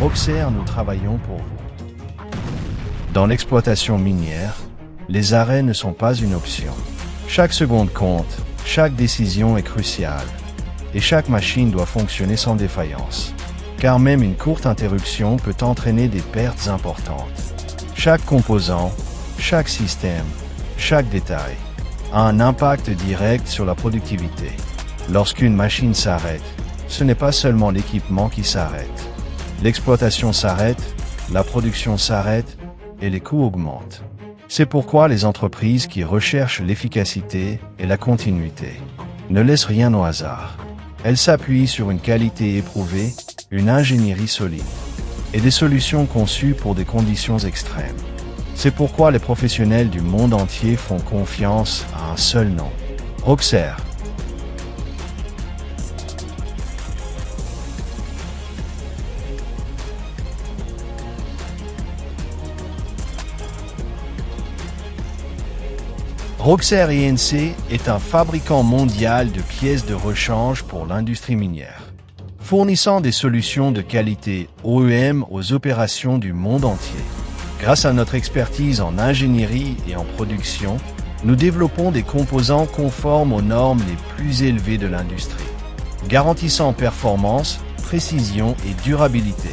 Roxair, nous travaillons pour vous. Dans l'exploitation minière, les arrêts ne sont pas une option. Chaque seconde compte, chaque décision est cruciale, et chaque machine doit fonctionner sans défaillance. Car même une courte interruption peut entraîner des pertes importantes. Chaque composant, chaque système, chaque détail a un impact direct sur la productivité. Lorsqu'une machine s'arrête, ce n'est pas seulement l'équipement qui s'arrête. L'exploitation s'arrête, la production s'arrête et les coûts augmentent. C'est pourquoi les entreprises qui recherchent l'efficacité et la continuité ne laissent rien au hasard. Elles s'appuient sur une qualité éprouvée, une ingénierie solide et des solutions conçues pour des conditions extrêmes. C'est pourquoi les professionnels du monde entier font confiance à un seul nom, Roxair. Roxair Inc. est un fabricant mondial de pièces de rechange pour l'industrie minière, fournissant des solutions de qualité OEM aux opérations du monde entier. Grâce à notre expertise en ingénierie et en production, nous développons des composants conformes aux normes les plus élevées de l'industrie, garantissant performance, précision et durabilité.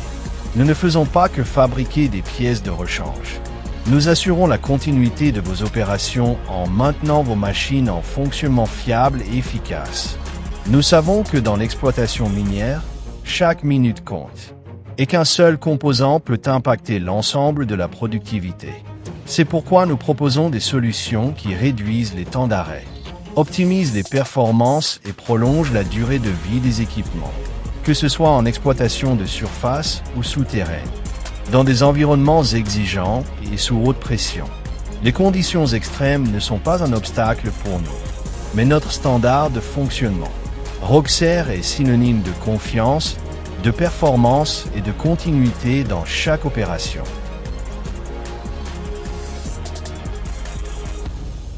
Nous ne faisons pas que fabriquer des pièces de rechange. Nous assurons la continuité de vos opérations en maintenant vos machines en fonctionnement fiable et efficace. Nous savons que dans l'exploitation minière, chaque minute compte, et qu'un seul composant peut impacter l'ensemble de la productivité. C'est pourquoi nous proposons des solutions qui réduisent les temps d'arrêt, optimisent les performances et prolongent la durée de vie des équipements, que ce soit en exploitation de surface ou souterraine. Dans des environnements exigeants et sous haute pression, les conditions extrêmes ne sont pas un obstacle pour nous, mais notre standard de fonctionnement. Roxair est synonyme de confiance, de performance et de continuité dans chaque opération.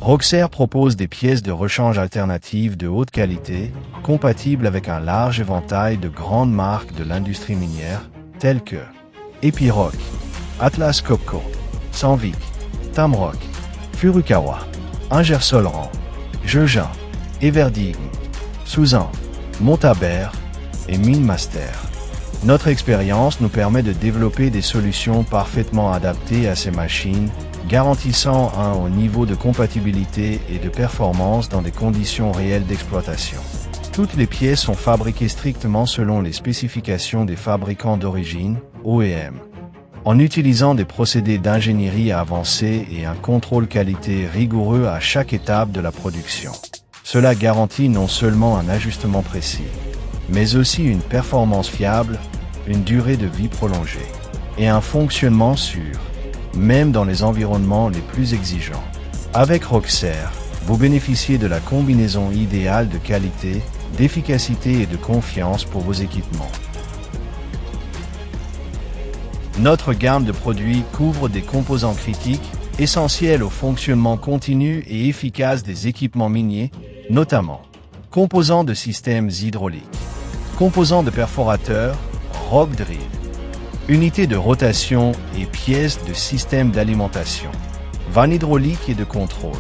Roxair propose des pièces de rechange alternatives de haute qualité, compatibles avec un large éventail de grandes marques de l'industrie minière, telles que Epiroc, Atlas Copco, Sandvik, Tamrock, Furukawa, Ingersoll-Rand, Jeujin, Everdigm, Suzan, Montabert et Minemaster. Notre expérience nous permet de développer des solutions parfaitement adaptées à ces machines, garantissant un haut niveau de compatibilité et de performance dans des conditions réelles d'exploitation. Toutes les pièces sont fabriquées strictement selon les spécifications des fabricants d'origine, OEM, en utilisant des procédés d'ingénierie avancés et un contrôle qualité rigoureux à chaque étape de la production. Cela garantit non seulement un ajustement précis, mais aussi une performance fiable, une durée de vie prolongée et un fonctionnement sûr, même dans les environnements les plus exigeants. Avec Roxair, vous bénéficiez de la combinaison idéale de qualité, d'efficacité et de confiance pour vos équipements. Notre gamme de produits couvre des composants critiques, essentiels au fonctionnement continu et efficace des équipements miniers, notamment composants de systèmes hydrauliques, composants de perforateurs, rock drill, unités de rotation et pièces de systèmes d'alimentation, vannes hydrauliques et de contrôle,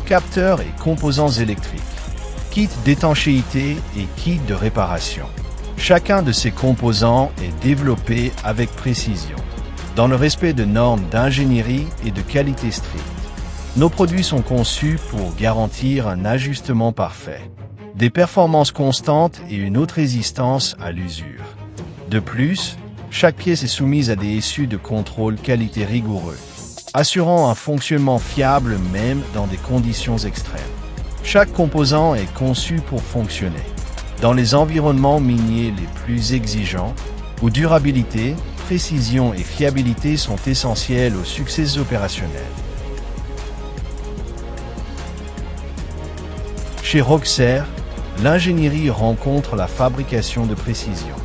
capteurs et composants électriques, kits d'étanchéité et kits de réparation. Chacun de ces composants est développé avec précision, dans le respect de normes d'ingénierie et de qualité strictes. Nos produits sont conçus pour garantir un ajustement parfait, des performances constantes et une haute résistance à l'usure. De plus, chaque pièce est soumise à des issues de contrôle qualité rigoureux, assurant un fonctionnement fiable même dans des conditions extrêmes. Chaque composant est conçu pour fonctionner dans les environnements miniers les plus exigeants, où durabilité, précision et fiabilité sont essentielles au succès opérationnel. Chez Roxair, l'ingénierie rencontre la fabrication de précision,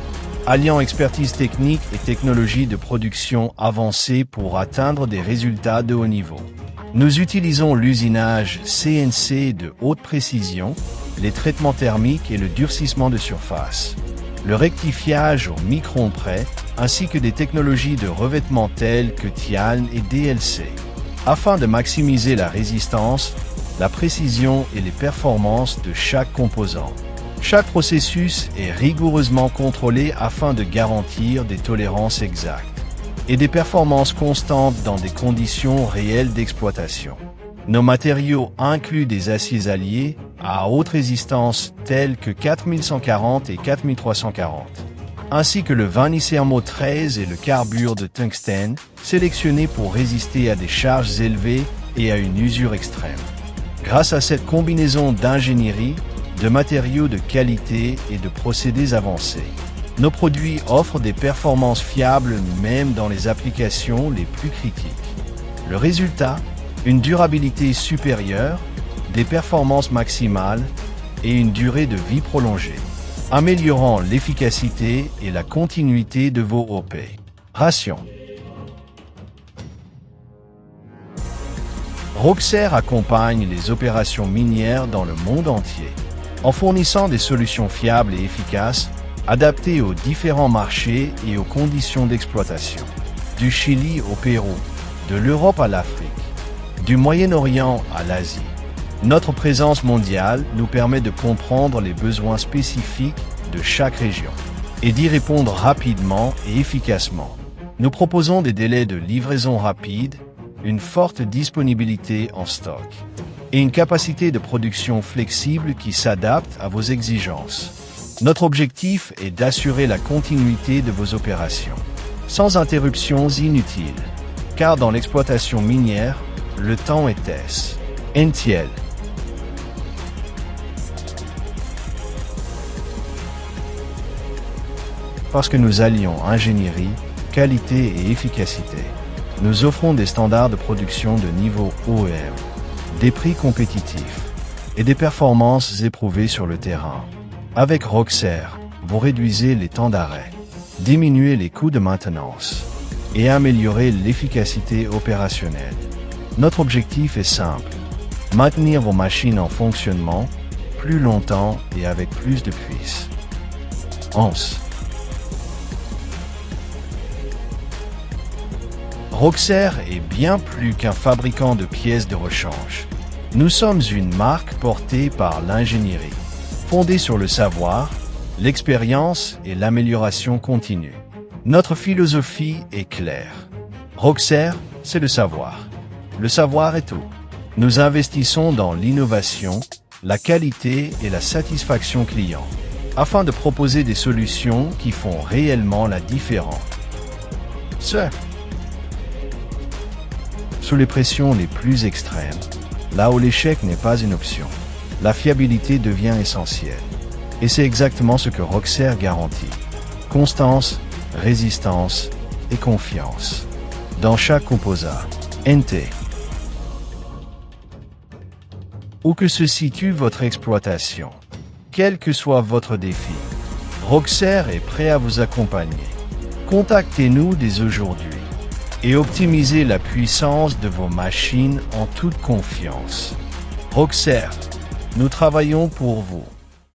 alliant expertise technique et technologie de production avancée pour atteindre des résultats de haut niveau. Nous utilisons l'usinage CNC de haute précision, les traitements thermiques et le durcissement de surface. le rectifiage au micron près, ainsi que des technologies de revêtement telles que TIALN et DLC, afin de maximiser la résistance, la précision et les performances de chaque composant. Chaque processus est rigoureusement contrôlé afin de garantir des tolérances exactes et des performances constantes dans des conditions réelles d'exploitation. Nos matériaux incluent des aciers alliés à haute résistance tels que 4140 et 4340, ainsi que le Vanicermo 13 et le carbure de tungstène, sélectionnés pour résister à des charges élevées et à une usure extrême. Grâce à cette combinaison d'ingénierie, de matériaux de qualité et de procédés avancés, nos produits offrent des performances fiables même dans les applications les plus critiques. Le résultat, une durabilité supérieure, des performances maximales et une durée de vie prolongée, améliorant l'efficacité et la continuité de vos opérations. Roxair accompagne les opérations minières dans le monde entier, en fournissant des solutions fiables et efficaces, adaptées aux différents marchés et aux conditions d'exploitation. Du Chili au Pérou, de l'Europe à l'Afrique, du Moyen-Orient à l'Asie. Notre présence mondiale nous permet de comprendre les besoins spécifiques de chaque région et d'y répondre rapidement et efficacement. Nous proposons des délais de livraison rapide, une forte disponibilité en stock et une capacité de production flexible qui s'adapte à vos exigences. Notre objectif est d'assurer la continuité de vos opérations, sans interruptions inutiles, car dans l'exploitation minière, le temps est essentiel. Parce que nous allions ingénierie, qualité et efficacité, nous offrons des standards de production de niveau OEM, des prix compétitifs et des performances éprouvées sur le terrain. Avec Roxair, vous réduisez les temps d'arrêt, diminuez les coûts de maintenance et améliorez l'efficacité opérationnelle. Notre objectif est simple, maintenir vos machines en fonctionnement plus longtemps et avec plus de puissance. Roxair est bien plus qu'un fabricant de pièces de rechange. Nous sommes une marque portée par l'ingénierie, fondée sur le savoir, l'expérience et l'amélioration continue. Notre philosophie est claire. Roxair, c'est le savoir. Le savoir est tout. Nous investissons dans l'innovation, la qualité et la satisfaction client, afin de proposer des solutions qui font réellement la différence. Sous les pressions les plus extrêmes, là où l'échec n'est pas une option, la fiabilité devient essentielle. Et c'est exactement ce que Roxair garantit. Constance, résistance et confiance. Dans chaque composant, NT. Où que se situe votre exploitation, quel que soit votre défi, Roxair est prêt à vous accompagner. Contactez-nous dès aujourd'hui et optimisez la puissance de vos machines en toute confiance. Roxair, nous travaillons pour vous.